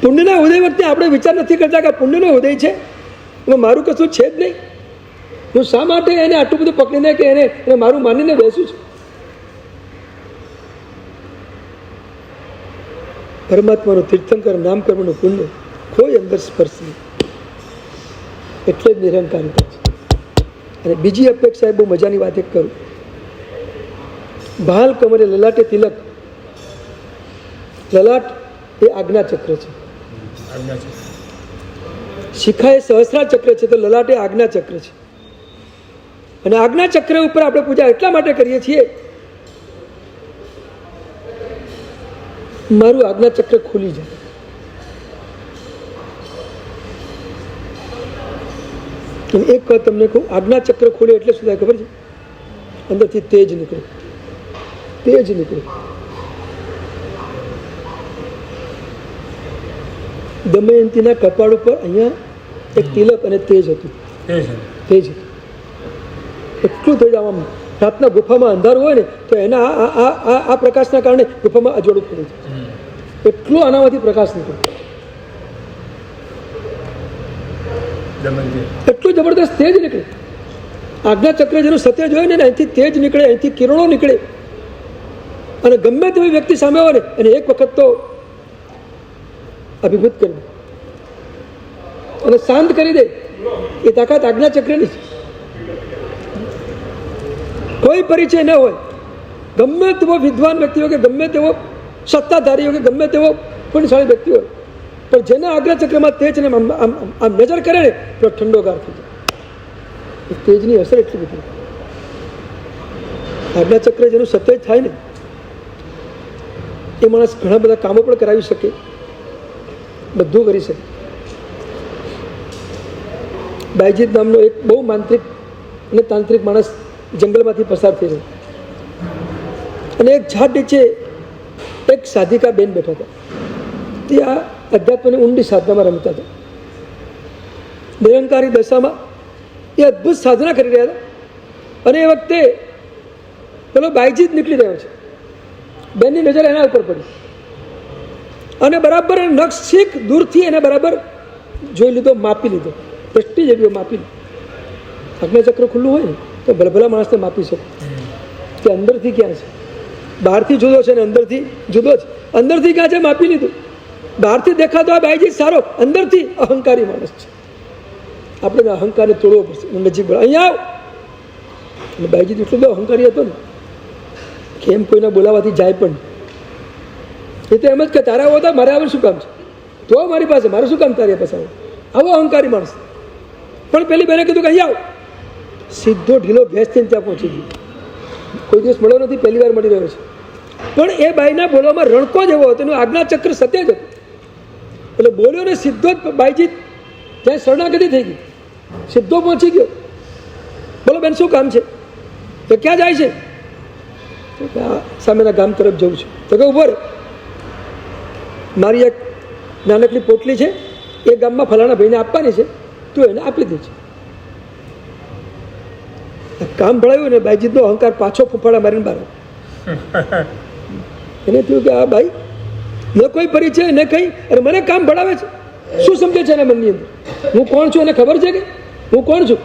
પુણ્યના ઉદય વખતે આપણે વિચાર નથી કરતા કે પુણ્યનો ઉદય છે, એમાં મારું કશું છે જ નહીં. હું શા માટે એને આટલું બધું પકડીને કે એને મારું માનીને બેસું છું? પરમાત્માનું તીર્થંકર નામ કરવાનું પુણ્ય કોઈ અંદર સ્પર્શ નહીં, એટલે જ નિરંકારિતા છે. અને બીજી અપેક્ષા બહુ મજાની વાત એક કરું. ભાલ કમરે લલાટે તિલક. લલાટ એ આજ્ઞા ચક્ર છે, શિખા એ સહસ્રા ચક્ર છે, તો લલાટ એ આજ્ઞા ચક્ર છે. અને આજ્ઞા ચક્ર ઉપર આપણે પૂજા એટલા માટે કરીએ છીએ, મારું આજ્ઞા ચક્ર ખુલી જાય. એક વાત તમને કહું, આજ્ઞા ચક્ર ખોલે એટલે શું થાય ખબર છે? અંદરથી તેજ નીકળે, તેજ નીકળે. દમયંતીના કપાળ ઉપર અહીંયા એક તિલક અને તેજ હતું, તેજ એટલું તેજ. આમ રાતના ગુફામાં અંધારું હોય ને તો એના આ પ્રકાશના કારણે ગુફામાં અજવાળું પડે છે, એટલું આનામાંથી પ્રકાશ નીકળે. એટલું જબરદસ્ત તેજ નીકળે. આજ્ઞા ચક્ર જેનું સત્ય જોયું ને અહીંથી તેજ નીકળે, અહીંથી કિરણો નીકળે. અને ગમે તેવી વ્યક્તિ સામે હોય ને એને એક વખત તો અભિભૂત કરી દે અને શાંત કરી દે. એ તાકાત આજ્ઞા ચક્રની છે. કોઈ પરિચય ન હોય, ગમે તેવો વિદ્વાન વ્યક્તિ હોય કે ગમે તેવો સત્તાધારી હોય કે ગમે તેવો પુણ્યશાળી વ્યક્તિ હોય, પણ જેના આજ્ઞા ચક્રમાં તેજ ને આમ નજર કરે ને તો ઠંડો ગાર થઈ જાય. તેજની અસર એટલી બધી. આજ્ઞા ચક્ર જેનું સત્ય થાય ને એ માણસ ઘણા બધા કામો પણ કરાવી શકે, બધું કરી શકે. બાયજીત નામનો એક બહુ માંત્રિક અને તાંત્રિક માણસ જંગલમાંથી પસાર થઈ રહ્યો અને એક ઝાડ નીચે એક સાધિકા બેન બેઠા હતા. તે આ અધ્યાત્મની ઊંડી સાધનામાં રમતા હતા. નિરંકારી દશામાં એ અદ્ભુત સાધના કરી રહ્યા હતા અને એ વખતે પેલો બાયજીત નીકળી રહ્યો છે. બેનની નજર એના ઉપર પડી અને બરાબર નખશીક દૂરથી એને બરાબર જોઈ લીધો, માપી લીધો. દ્રષ્ટિ જેવી માપી લીધો. આજ્ઞાચક્ર ખુલ્લું હોય ને તો ભલભલા માણસને માપી શકો કે અંદરથી ક્યાં છે. બહારથી જુદો છે ને અંદરથી જુદો છે. અંદરથી ક્યાં છે માપી લીધું. બહારથી દેખાતો આ બાયજી સારો, અંદરથી અહંકારી માણસ છે. આપણે અહંકારને તોડવો પડશે, નજીક બોલા અહીંયા આવ. અને બાયજી એટલો બધો અહંકારી હતો ને કે એમ કોઈના બોલાવાથી જાય પણ. એ તો એમ જ કે તારા આવો મારે આવે શું કામ છે? તો મારી પાસે મારે શું કામ તારી પાસે આવો? આવો અહંકારી માણસ. પણ પેલી બેને કીધું કે અહીંયા આવ. સીધો ઢીલો ભેંસ થઈને ત્યાં પહોંચી ગયો. કોઈ દિવસ મળ્યો નથી, પહેલી વાર મળી રહ્યો છે. પણ એ બાઈના બોલવામાં રણકો જેવો હતો, એનું આજ્ઞા ચક્ર સત્ય જ હતું. એટલે બોલ્યો ને સીધો જ બાઈજી ત્યાં શરણાગતિ થઈ ગઈ, સીધો પહોંચી ગયો. બોલો બેન શું કામ છે? તો ક્યાં જાય છે? સામેના ગામ તરફ જવું છું. તો કે ઉભો રહે, મારી એક નાનકડી પોટલી છે, એ ગામમાં ફલાણા ભાઈને આપવાની છે, તું એને આપી દેજે. કામ ભળાયું ને બાઈજીતનો અહંકાર પાછો ફૂફાડા મારીને બહાર. એને થયું કે આ બાઈ ન કોઈ પરિચય ન કઈ, અને મને કામ ભળાવે છે. શું સમજે છે એના મનની અંદર? હું કોણ છું એને ખબર છે કે હું કોણ છું?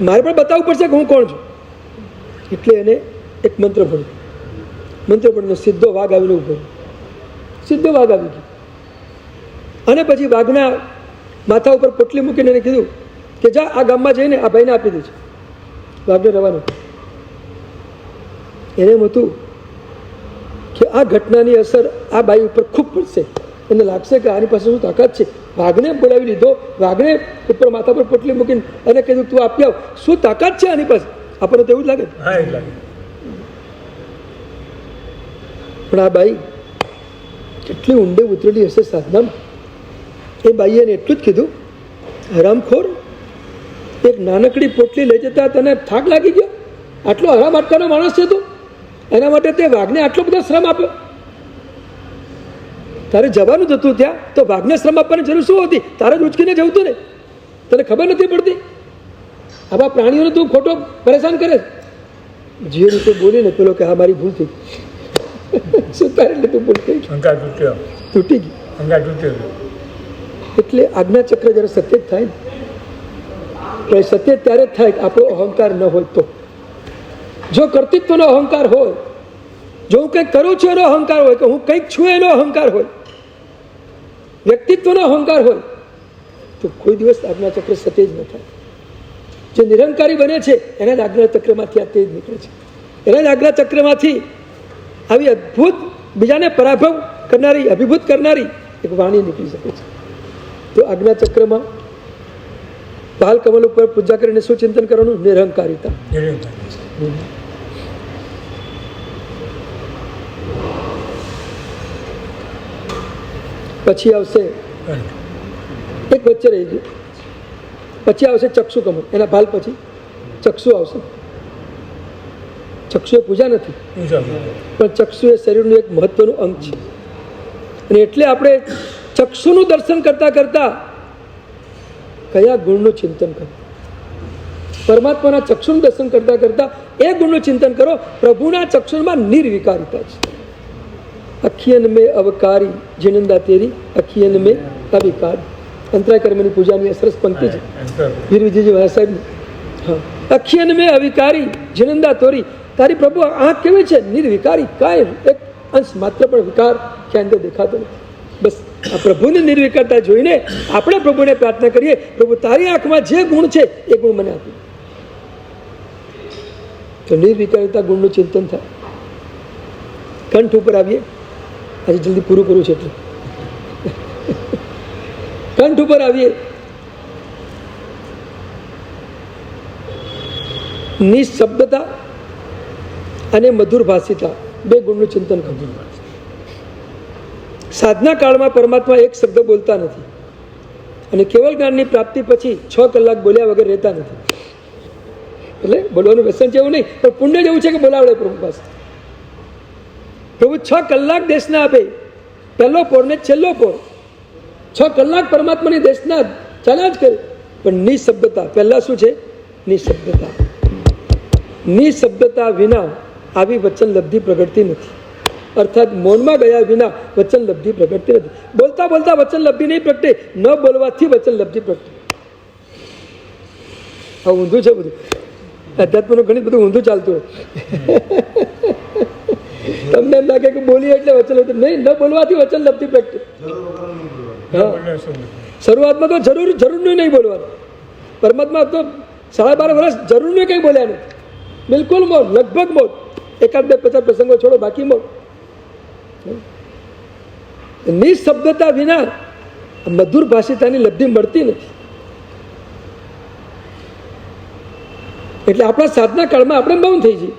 મારે પણ બતાવવું પડશે કે હું કોણ છું. એટલે એને એક મંત્ર ભણ્યો. મંત્ર ભણીને સીધો વાઘ આવીને ઉભો, સીધો વાઘ આવી ગયો. અને પછી વાઘના માથા ઉપર પોટલી મૂકીને એને કીધું કે જા આ ગામમાં જઈને આ ભાઈને આપી દેજો. વાઘને રવાનું. એને એમ હતું કે આ ઘટનાની અસર આ બાઈ ઉપર ખૂબ પડશે. એને લાગશે કે આની પાસે શું તાકાત છે. વાઘને બોલાવી લીધો, વાઘને ઉપર માથા પર પોટલી મૂકીને અને કીધું તું આપી આવ. શું તાકાત છે આની પાસે? આપણને તો એવું જ લાગે. પણ આ બાઈ કેટલી ઊંડે ઉતરેલી હશે સાધનામાં. એ બાઈએ એને એટલું જ કીધું, હરામખોર, એક નાનકડી પોટલી લઈ જતા તને થાક લાગી ગયો? આટલો હરા માટકાનો માણસ છે તું, એના માટે તે વાઘને આટલો બધો શ્રમ આપ્યો. તારે જવાનું જ હતું ત્યાં, તો વાઘને શ્રમ આપવાની જરૂર શું હતી? તારે જ ઉચકીને જવું તું ને. તને ખબર નથી પડતી? આવા પ્રાણીઓને તું ખોટો પરેશાન કરે. જે રીતે બોલીને પેલો કે હા મારી ભૂલ થઈ શું તારે એટલે તું ભૂલ થઈ તૂટી ગઈ. એટલે આજ્ઞાચક્ર જ્યારે સત્ય થાય ને, સત્ય ત્યારે જ થાય કે આપણો અહંકાર ન હોય તો. જો કર્તૃત્વનો અહંકાર હોય, જો હું કંઈક કરું છું એનો અહંકાર હોય, કે હું કંઈક છું એનો અહંકાર હોય, વ્યક્તિત્વનો અહંકાર હોય, તો કોઈ દિવસ આજ્ઞાચક્ર સત્ય જ ન થાય. જે નિરંકારી બને છે એના જ આજ્ઞાચક્રમાંથી આ તેજ નીકળે છે. એના જ આજ્ઞાચક્રમાંથી આવી અદ્ભુત બીજાને પરાભવ કરનારી, અભિભૂત કરનારી એક વાણી નીકળી શકે છે. તો આજ્ઞાચક્રમાં બાલ કમલ ઉપર પૂજા કરીને શું ચિંતન કરવાનું? નિરહંકારિતા. પછી આવશે એક વચ્ચે રહી ગયું, પછી આવશે ચક્ષુ કમળ. એના ભાલ પછી ચક્ષુ આવશે. ચક્ષુ એ પૂજા નથી, પણ ચક્ષુ એ શરીરનું એક મહત્વનું અંગ છે. અને એટલે આપણે ચક્ષુનું દર્શન કરતા કરતા કયા ગુણનું ચિંતન કરો? પરમાત્માના ચક્ષુનું દર્શન કરતા કરતા એ ગુણનું ચિંતન કરો. પ્રભુના ચક્ષુમાં નિર્વિકારિતા છે. અખિયન મેં અવકારી જીનંદા તેરી, અખિયન મેં અવિકાર. અંતરાય કર્મની પૂજાની સરસ પંક્તિ છે વીર વિજયજી મહારાજ સાહેબની. હા, અખિયન મેં અવિકારી જીનંદા તોરી. તારી પ્રભુ આંખ કેવી છે? નિર્વિકારી. કાંઈ એક અંશ માત્ર પણ વિકાર ક્યાં અંદર દેખાતો નથી. બસ આ પ્રભુની નિર્વિકારતા જોઈને આપણે પ્રભુને પ્રાર્થના કરીએ, પ્રભુ તારી આંખમાં જે ગુણ છે એ ગુણ મને આપી. તો નિર્વિકારિતા ગુણનું ચિંતન થાય. કંઠ ઉપર આવીએ. આજે જલ્દી પૂરું કરવું છે એટલે કંઠ ઉપર આવીએ. નિશબ્દતા અને મધુર ભાષિતા બે ગુણનું ચિંતન કરવું. સાધના કાળમાં પરમાત્મા એક શબ્દ બોલતા નથી, અને કેવલ જ્ઞાનની પ્રાપ્તિ પછી 6 કલાક બોલ્યા વગર રહેતા નથી. એટલે બોલવાનું વ્યસન છે એવું નહીં, પણ પુણ્ય જેવું છે કે બોલાવડે પ્રભુ પાસે. પ્રભુ 6 કલાક દેશના આપે, પહેલો પોર ને છેલ્લો પોર, 6 કલાક પરમાત્માની દેશના ચાલ્યા જ કરે. પણ નિશબ્દતા પહેલા શું છે? નિશબ્દતા. નિશબ્દતા વિના આવી વચન લબ્ધિ પ્રગટતી નથી. અર્થાત મૌનમાં ગયા વિના વચન લબ્ધિ પ્રગટતી નથી. બોલતા બોલતા વચન લબ્ધિ નહીં પ્રગટે, ન બોલવાથી વચન લબ્ધિ પ્રગટે. આ ઊંધું છે બધું. અધ્યાત્મનું ગણિત બધું ઊંધું ચાલતું હોય. તમને એમ લાગે કે બોલીએ એટલે વચન લબ્ધિ નહીં, ન બોલવાથી વચન લબ્ધિ પ્રગટે. હા, શરૂઆતમાં તો જરૂરનું નહીં બોલવાનું. પરમાત્મા તો 12.5 વર્ષ જરૂરનું કંઈ બોલ્યા નથી. બિલકુલ મૌન, લગભગ મૌન. 1-2-50 પ્રસંગો છોડો, બાકી મૌન. નિશબ્દતા વિના મધુર ભાષિતાની લબ્ધિ મળતી નથી. એટલે આપણા સાધના કાળમાં આપણે મૌન થઈ જઈએ,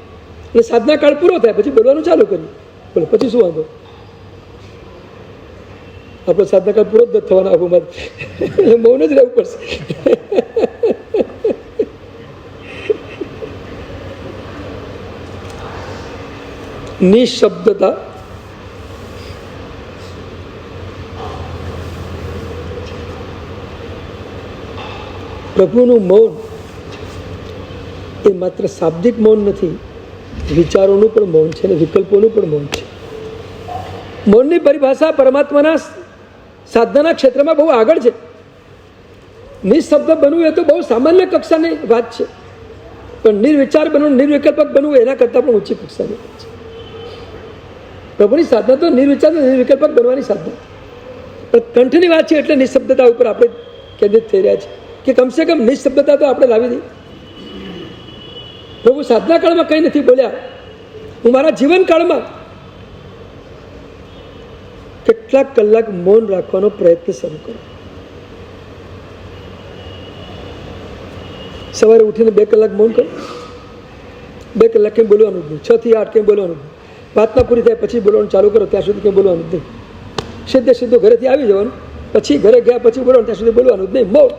અને સાધના કાળ પૂરો થાય પછી બોલવાનું ચાલુ કરીએ. બોલો પછી શું વાંધો? આપણો સાધના કાળ પૂરો જ નથી થવાનો આખું, એટલે મૌન જ રહેવું પડશે. નિશબ્દતા પ્રભુનું મૌન એ માત્ર શાબ્દિક મૌન નથી, વિચારોનું પણ મૌન છે અને વિકલ્પોનું પણ મૌન છે. મૌનની પરિભાષા પરમાત્માના સાધનાના ક્ષેત્રમાં બહુ આગળ છે. નિશબ્દ બનવું એ તો બહુ સામાન્ય કક્ષાની વાત છે, પણ નિર્વિચાર બનવું, નિર્વિકલ્પક બનવું એના કરતાં પણ ઊંચી કક્ષાની વાત છે. પ્રભુની સાધના તો નિર્વિચાર નિર્વિકલ્પક બનવાની સાધના, પણ કંઠની વાત છે એટલે નિશબ્દતા ઉપર આપણે કેન્દ્રિત થઈ રહ્યા છીએ કે કમસે કમ નિશબ્દતા તો આપણે લાવી દઈએ. પ્રભુ સાધના કાળમાં કંઈ નથી બોલ્યા. હું મારા જીવનકાળમાં કેટલાક કલાક મૌન રાખવાનો પ્રયત્ન શરૂ કરો. સવારે ઉઠીને 2 કલાક મૌન કરો. 2 કલાક કેમ બોલવાનું જ નહીં, 6 થી 8 કેમ બોલવાનું નહીં. પ્રાર્થના પૂરી થાય પછી બોલવાનું ચાલુ કરો, ત્યાં સુધી કંઈ બોલવાનું જ નહીં. સીધું ઘરેથી આવી જવાનું, પછી ઘરે ગયા પછી બોલવાનું, ત્યાં સુધી બોલવાનું જ નહીં. મૌન.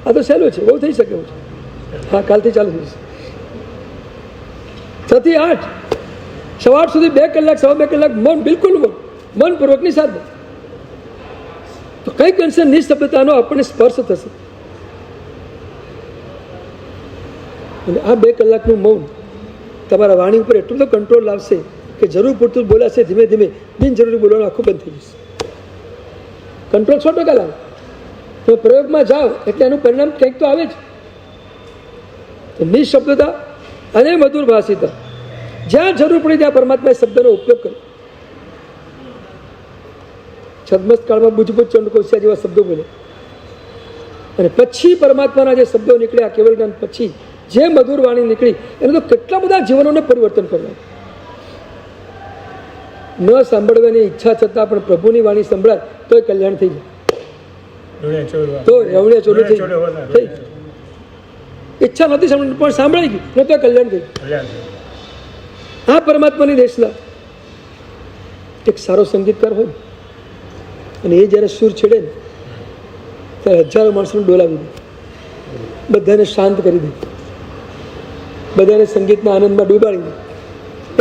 આ તો સહેલું છે, બહુ થઈ શકે એવું છે. હા, કાલથી ચાલુ થઈ જશે. 6 થી 8 સવાર સુધી 2 કલાક, સવા 2 કલાક મૌન, બિલકુલ મનપૂર્વકની સાધના. તો કંઈક અંશે નિઃશબ્દતાનો આપણને સ્પર્શ થશે. અને આ 2 કલાકનું મૌન તમારા વાણી ઉપર એટલું બધો કંટ્રોલ લાવશે કે જરૂર પૂરતું બોલાશે, ધીમે ધીમે બિનજરૂરી બોલવાનું આખું બંધ થઈ જશે. કંટ્રોલ 100% લાવે. તમે પ્રયોગમાં જાઓ એટલે એનું પરિણામ કંઈક તો આવે જ. તો નિઃશબ્દતા અને મધુર ભાષિતા, જ્યાં જરૂર પડી ત્યાં પરમાત્માએ શબ્દનો ઉપયોગ કર્યો. છદ્મસ્ત કાળમાં બુજબુજ ચંડકોશિયા જેવા શબ્દો બોલે અને પછી પરમાત્માના જે શબ્દો નીકળ્યા કેવલ જ્ઞાન પછી જે મધુર વાણી નીકળી એને તો કેટલા બધા જીવનોને પરિવર્તન કરવા. ન સાંભળવાની ઈચ્છા છતાં પણ પ્રભુની વાણી સંભળાય તો એ કલ્યાણ થઈ જાય. તો રવણિયા ચોરી થઈ ઈચ્છા નથી સાંભળવાની પણ સાંભળાઈ ગઈ ને તો કલ્યાણ થઈ ગયું. આ પરમાત્માની દેશના એક સારો સંગીતકાર હોય અને એ જ્યારે સુર છેડે ને ત્યારે હજારો માણસોને ડોલાવી દે, બધાને શાંત કરી દે, બધાને સંગીતના આનંદમાં ડૂબાડી દે.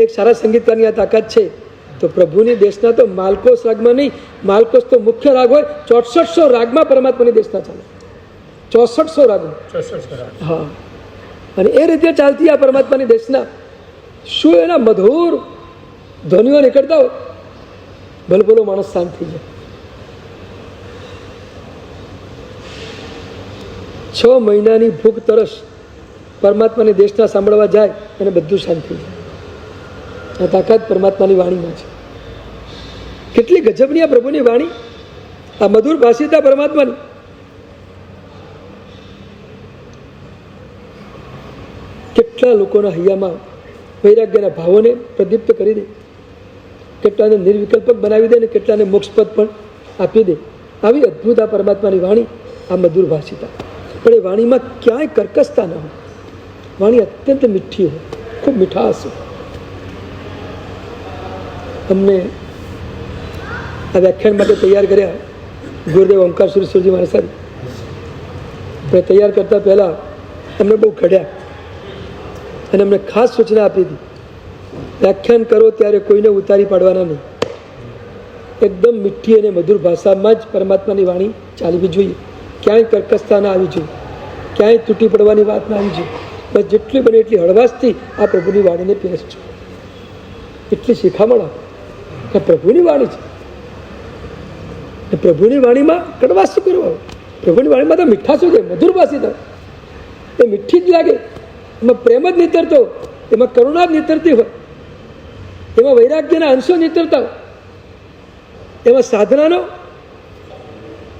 એક સારા સંગીતકારની આ તાકાત છે. તો પ્રભુની દેશના તો માલકોસ રાગમાં નહીં, માલકોસ તો મુખ્ય રાગ હોય, 6400 રાગમાં પરમાત્માની દેશના ચાલે. 6400 રાગમાં. હા, અને એ રીતે ચાલતી આ પરમાત્માની દેશના શું એના મધુર ધ્વનિઓ નીકળતા હોય, ભલભલો માણસ શાંત થઈ જાય. 6 મહિનાની ભૂખ તરસ પરમાત્માની દેશના સાંભળવા જાય અને બધું શાંત થઈ જાય. આ તાકાત પરમાત્માની વાણીમાં છે. કેટલી ગજબની આ પ્રભુની વાણી, આ મધુર ભાષિતા પરમાત્માની. કેટલા લોકોના હૈયામાં વૈરાગ્યના ભાવોને પ્રદીપ્ત કરી દે, કેટલાને નિર્વિકલ્પક બનાવી દે અને કેટલાને મોક્ષપદ પણ આપી દે. આવી અદ્ભુત આ પરમાત્માની વાણી, આ મધુર ભાષિતા. પણ એ વાણીમાં ક્યાંય કર્કશતા ન હોય, વાણી અત્યંત મીઠી હોય, ખૂબ મીઠાશ હોય. અમને આ વ્યાખ્યાન માટે તૈયાર કર્યા ગુરુદેવ ઓમકાર સુરેશ્વરજી મારા સાહેબ. આપણે તૈયાર કરતાં પહેલાં અમને બહુ ઘડ્યા અને અમને ખાસ સૂચના આપી હતી, વ્યાખ્યાન કરો ત્યારે કોઈને ઉતારી પાડવાના નહીં, એકદમ મીઠી અને મધુર ભાષામાં જ પરમાત્માની વાણી ચાલવી જોઈએ. ક્યાંય કર્કશતા ના આવી જોઈએ, ક્યાંય તૂટી પડવાની વાત ના આવી જોઈએ. બસ જેટલી બને એટલી હળવાશથી આ પ્રભુની વાણીને પીરસજો. એટલી શિખામણ આપો કે પ્રભુની વાણી છે. પ્રભુની વાણીમાં કડવાશ શું કરવા? પ્રભુની વાણીમાં તો મીઠાશ શું છે? મધુર ભાષિતા. એ મીઠી જ લાગે, એમાં પ્રેમ જ નીતરતો, એમાં કરુણા જ નીતરતી હોય, એમાં વૈરાગ્યના અંશો નીતરતા હોય, એમાં સાધનાનો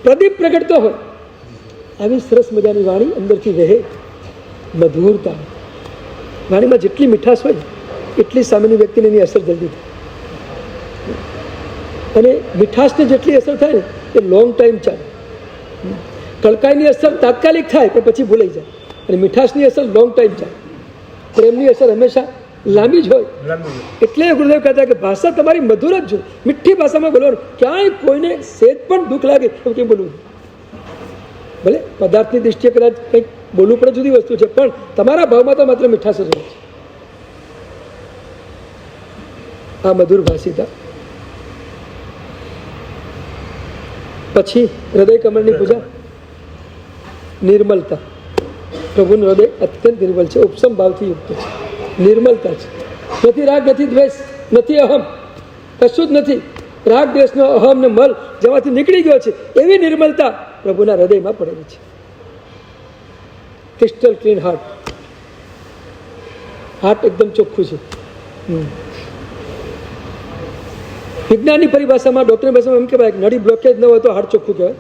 પ્રદીપ પ્રગટતો હોય. આવી સરસ મજાની વાણી અંદરથી વહે, મધુરતા. વાણીમાં જેટલી મીઠાશ હોય એટલી સામેની વ્યક્તિને એની અસર જલ્દી થાય. અને મીઠાશને જેટલી અસર થાય ને એ લોંગ ટાઈમ ચાલે. કડકાઈની અસર તાત્કાલિક થાય પણ પછી ભૂલાઈ જાય, અને મીઠાશની અસર લોંગ ટાઈમ ચાલે. પ્રેમની અસર હંમેશા લાંબી જ હોય. એટલે ગુરુદેવ કહેતા કે ભાષા તમારી મધુર જ જોઈએ, મીઠી ભાષામાં બોલવાનું. ક્યાંય કોઈને સેજ પણ દુઃખ લાગે એવું કંઈ બોલવું. ભલે પદાર્થની દૃષ્ટિએ કદાચ કંઈક બોલવું પડે, જુદી વસ્તુ છે, પણ તમારા ભાવમાં તો માત્ર મીઠાશ જ હોય છે. આ મધુર ભાષિતા. પછી હૃદય કમળની પૂજા, નિર્મલતા. પ્રભુનું હૃદય અત્યંત નિર્મલ છે, ઉપસમ ભાવથી યુક્ત છે, નિર્મલતા છે. નથી રાગ, નથી દ્વેષ, નથી અહમ, કશું જ નથી. રાગ દ્વેષનો અહમ ને મલ જેમાંથી નીકળી ગયો છે એવી નિર્મલતા પ્રભુના હૃદયમાં પડેલી છે. Crystal clean heart. હાર્ટ એકદમ ચોખ્ખું છે. વિજ્ઞાનની પરિભાષામાં, ડોક્ટરની ભાષામાં એમ કહેવાય કે નળી બ્લોકેજ ન હોય તો હાર્ટ ચોખ્ખું કહેવાય.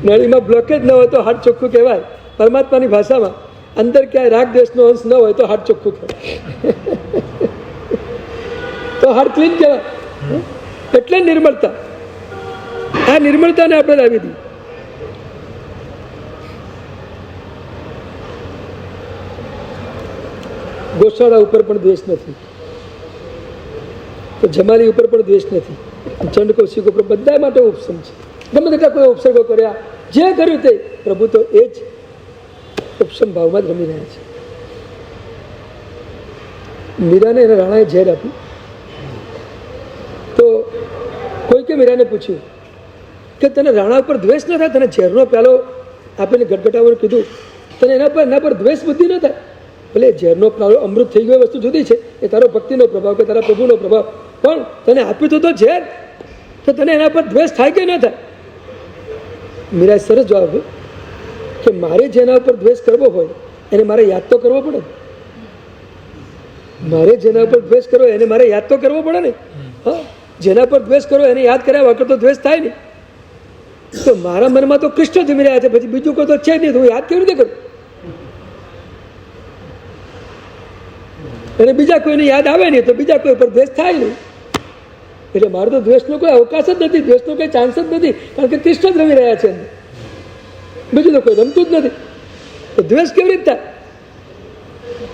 નળીમાં બ્લોકેજ ન હોય તો હાર્ટ ચોખ્ખું કહેવાય. પરમાત્માની ભાષામાં અંદર ક્યાંય રાગ દ્વેષનો અંશ ન હોય તો હાર્ટ ચોખ્ખું કહેવાય. તો હાર્ટ ક્લીન કહેવાય. એટલે નિર્મળતા. આ નિર્મળતાને આપણે લાવી દઈએ. ગોશાળા ઉપર પણ દ્વેષ નથી, તો જમાલી ઉપર પણ દ્વેષ નથી, ચંડકૌશિક ઉપર બધા માટે ઉપસમ છે. ગમે તેટલા કોઈ ઉપસર્ગો કર્યા, જે કર્યું તે પ્રભુ તો એ જ ઉપસમ ભાવમાં જ રમી રહ્યા છે. મીરાને એના રાણાએ ઝેર આપ્યું. તો કોઈકે મીરાને પૂછ્યું કે તને રાણા ઉપર દ્વેષ ન થાય, તને ઝેરનો પ્યાલો આપીને ગટગટાવવાનું કીધું, તને એના પર દ્વેષ બુદ્ધિ ન થાય? ભલે ઝેરનો પ્યાલો અમૃત થઈ ગયો વસ્તુ જુદી છે, એ તારો ભક્તિનો પ્રભાવ કે તારા પ્રભુનો પ્રભાવ, પણ તને આપ્યું તો ઝેર, તો તને એના પર દ્વેષ થાય કે ન થાય? મીરાએ સરસ જવાબ આપ્યો કે મારે જેના ઉપર દ્વેષ કરવો હોય એને મારે યાદ તો કરવો પડે. મારે જેના ઉપર દ્વેષ કરવો એને મારે યાદ તો કરવો પડે ને. હા, જેના પર દ્વેષ કરો એને યાદ કર્યા વગર તો દ્વેષ થાય નહીં. તો મારા મનમાં તો કૃષ્ણ જમી રહ્યા છે, પછી બીજું કોઈ તો છે નહીં, તો હું યાદ કેવી રીતે કરું? અને બીજા કોઈને યાદ આવે નહીં તો બીજા કોઈ પર દ્વેષ થાય નહીં. એટલે મારો તો દ્વેષનો કોઈ અવકાશ જ નથી, દ્વેષનો કોઈ ચાન્સ જ નથી, કારણ કે કૃષ્ણ જ રમી રહ્યા છે, બીજું તો કોઈ રમતું જ નથી. તો દ્વેષ કેવી રીતે થાય?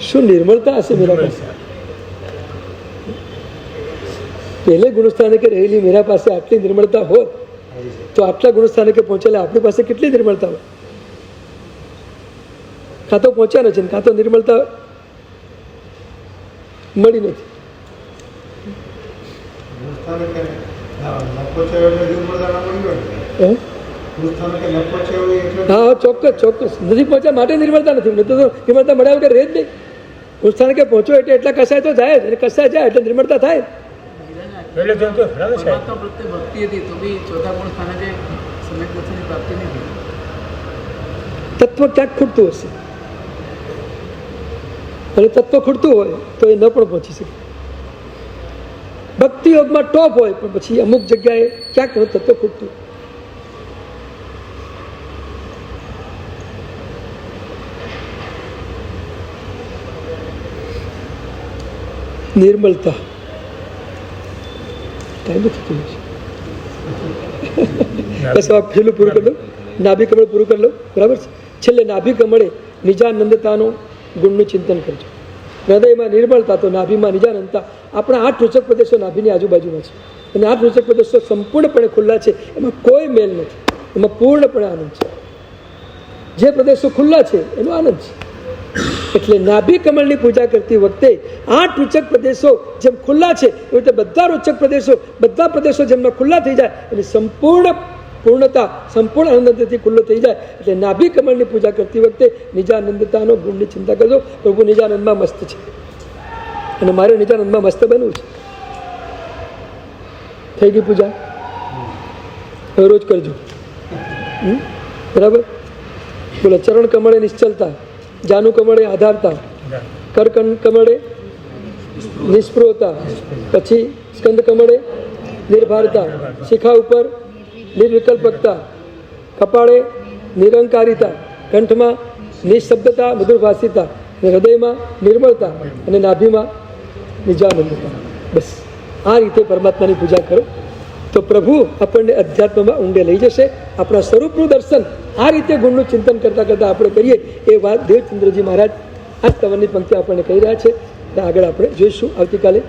શું નિર્મળતા હશે મીરા પાસે? પહેલે ગુણસ્થાનકે રહેલી મીરા પાસે આટલી નિર્મળતા હોત તો આટલા ગુણસ્થાનકે પહોંચેલા આપણી પાસે કેટલી નિર્મળતા હોય? કાં તો પહોંચ્યા નથી, કાં તો નિર્મળતા મળી નથી. હા, ચોક્કસ નથી પહોંચ્યા માટે નિર્મળતા નથી. તો નિર્મળતા મળ્યા વગર રહે જ નહીં. ગુણસ્થાનકે પહોંચો એટલે એટલા કસાય તો જાય જ, અને કસાય જાય એટલે નિર્મળતા થાય. તત્વ ક્યાંક ખૂટતું હશે, અને તત્વ ખૂટતું હોય તો એ ન પણ પહોંચી શકે. ભક્તિ યોગમાં ટોપ હોય પણ પછી અમુક જગ્યાએ ક્યાંક તત્વ ખૂટતું. નિર્મળતા બસ આ પેલું પૂરું કરી લો, નાભી કમળ પૂરું કરી લો, બરાબર છે. છેલ્લે નાભી કમળે નિજાનંદતાનો ગુણનું ચિંતન કરજો. હૃદયમાં નિર્મળતા તો નાભીમાં નિજાનંદતા. આપણા 8 રૂચક પ્રદેશો નાભીની આજુબાજુમાં છે, અને 8 રૂચક પ્રદેશો સંપૂર્ણપણે ખુલ્લા છે, એમાં કોઈ મેલ નથી, એમાં પૂર્ણપણે આનંદ છે. જે પ્રદેશો ખુલ્લા છે એનો આનંદ છે. એટલે નાભી કમળની પૂજા કરતી વખતે 8 રૂચક પ્રદેશો જેમ ખુલ્લા છે એવી રીતે બધા પ્રદેશો જેમના ખુલ્લા થઈ જાય અને પૂર્ણતા સંપૂર્ણ આનંદથી ખુલ્લો થઈ જાય. એટલે નાભી કમળની પૂજા કરતી વખતે નિજાનંદતાનો ગુણની ચિંતા કરજો. પ્રભુ નિજાનંદમાં મસ્ત છે અને મારે નિજાનંદમાં મસ્ત બનવું છે. થઈ ગઈ પૂજા? હવે રોજ કરજો, બરાબર? બોલો. ચરણ કમળે નિશ્ચલતા, જાનુ કમળે આધારતા, કર કમળે નિસ્પૃહતા, પછી સ્કંદ કમળે નિર્ભારતા, શિખા ઉપર નિર્વિકલ્પકતા, કપાળે નિરંકારિતા, કંઠમાં નિઃશબ્દતા મધુરભાષિતા, અને હૃદયમાં નિર્મળતા, અને નાભીમાં નિજાનંદતા. બસ આ રીતે પરમાત્માની પૂજા કરો તો પ્રભુ આપણને અધ્યાત્મમાં ઊંડે લઈ જશે. આપણા સ્વરૂપનું દર્શન આ રીતે ગુણનું ચિંતન કરતાં કરતાં આપણે કરીએ એ વાત દેવચંદ્રજી મહારાજ આ સ્તવનની પંક્તિ આપણને કહી રહ્યા છે. આગળ આપણે જોઈશું આવતીકાલે.